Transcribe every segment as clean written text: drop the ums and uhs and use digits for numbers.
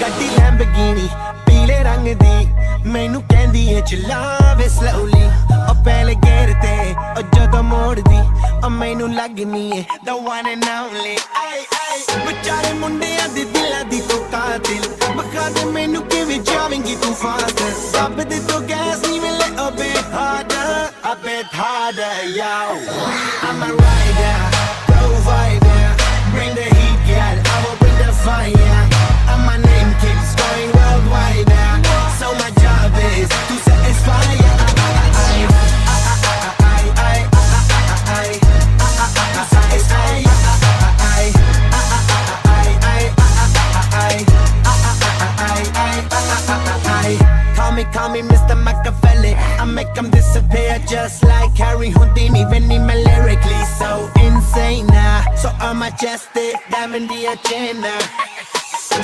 ਗੱਡੀ ਲੈਂਬਰਗਿਨੀ ਪੀਲੇ ਰੰਗ ਦੀ ਮੈਨੂੰ ਕਹਿੰਦੀ ਏ ਚਲਾਵੇ ਸਲੋਲੀ ਉਹ ਪਹਿਲੇ ਗੇਰ ਤੇ ਉਹ ਜਦੋਂ ਮੋੜਦੀ ਉਹ ਮੈਨੂੰ ਲੱਗਨੀ ਏ the one and only ਵਿਚਾਰੇ ਮੁੰਡਿਆਂ ਦੇ ਦਿਲਾਂ ਦੀ ਤੂੰ ਕਾਤਿਲ ਬਖਾ ਦੇ ਮੈਨੂੰ ਕਿਵੇਂ ਜਾਵੇਂਗੀ ਤੂੰ ਫਾਸਟ ਰੱਬ ਦੇ ਤੋਂ ਗੈਸ ਨਹੀਂ ਮਿਲੇ a bit harder yo I'm a rider provider bring the heat girl I will bring the fire and my name keeps going worldwide so my job is to satisfy Call me Mr. Machiavelli I make them disappear just like Harry Houdini Vinny me lyrically so insane so I'm majestic diamond the agenda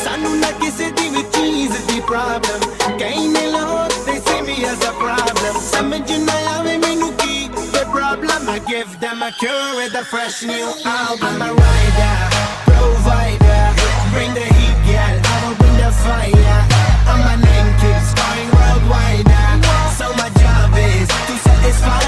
ਸਾਨੂੰ ਨਾ ਕਿਸੇ ਦੀ ਵੀ ਚੀਜ਼ ਦੀ problem ਕਈ ਨੇ ਲੋਕ they see me as a problem ਸਮਝ ਨਾ ਆਵੇ ਮੈਨੂੰ ਕੀ the problem I give them a cure with a fresh new album I'm a rider provider bring the heat girl I will bring the fire and my name keeps going worldwide so my job is to satisfy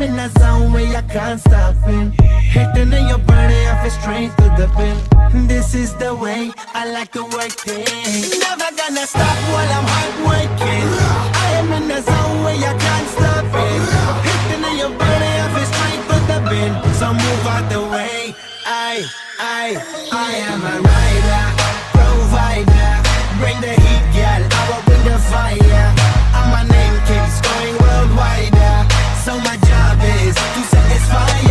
in a zone where you can't stop in hitting in your body I feel straight to the pin this is the way I like to work things never gonna stop while I'm hard working I am in a zone where you can't stop it hitting in your body I feel straight to the pin so move out the way I am a rider provider bring the heat girl I will bring the fire and my name keeps going worldwide so my job is to satisfy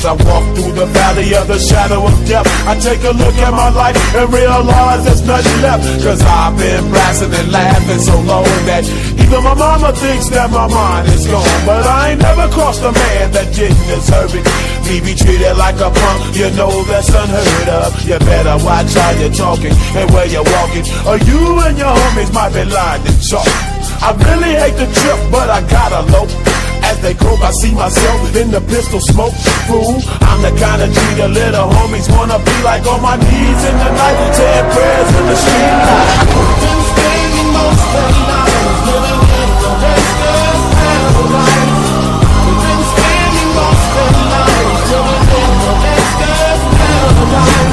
As I walk through the valley of the shadow of death, I take a look at my life and realize there's nothing left. Cause I've been blasting and laughing so long that even my mama thinks that my mind is gone. But I ain't never crossed a man that didn't deserve it. Me be treated like a punk, you know that's unheard of. You better watch how you're talking and where you're walking, or you and your homies might be lying to chalk. I really hate the trip, but I gotta low. As they croak, I see myself in the pistol smoke. Fool, I'm the kind of G the little homies wanna be like, on my knees in the night, saying prayers in the street. Been spending most of the night living in the gangster's paradise. Been spending most of the night living in the gangster's paradise.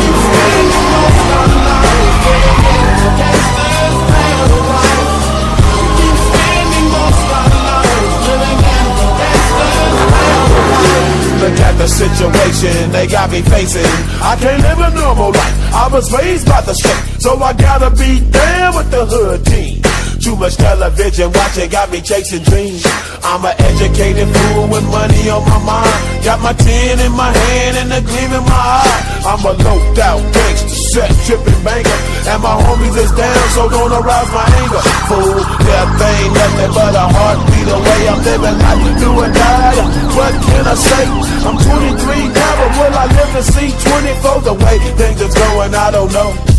Been spending most of the night living in the gangster's paradise. Been spending most of the night. Look at the situation they got me facing. I can't live a normal life. I was raised by the street, so I gotta be down with the hood team. Too much television watching got me chasing dreams. I'm an educated fool with money on my mind. Got my tin in my hand and a gleam in my eye. I'm a loped out gangster, set tripping banker, and my homies is down, so don't arouse my anger. Fool, death ain't nothing but a heartbeat away. I'm living life, do or die. What can I say? I'm 23 now, but will I live to see 24? The way things is going, I don't know.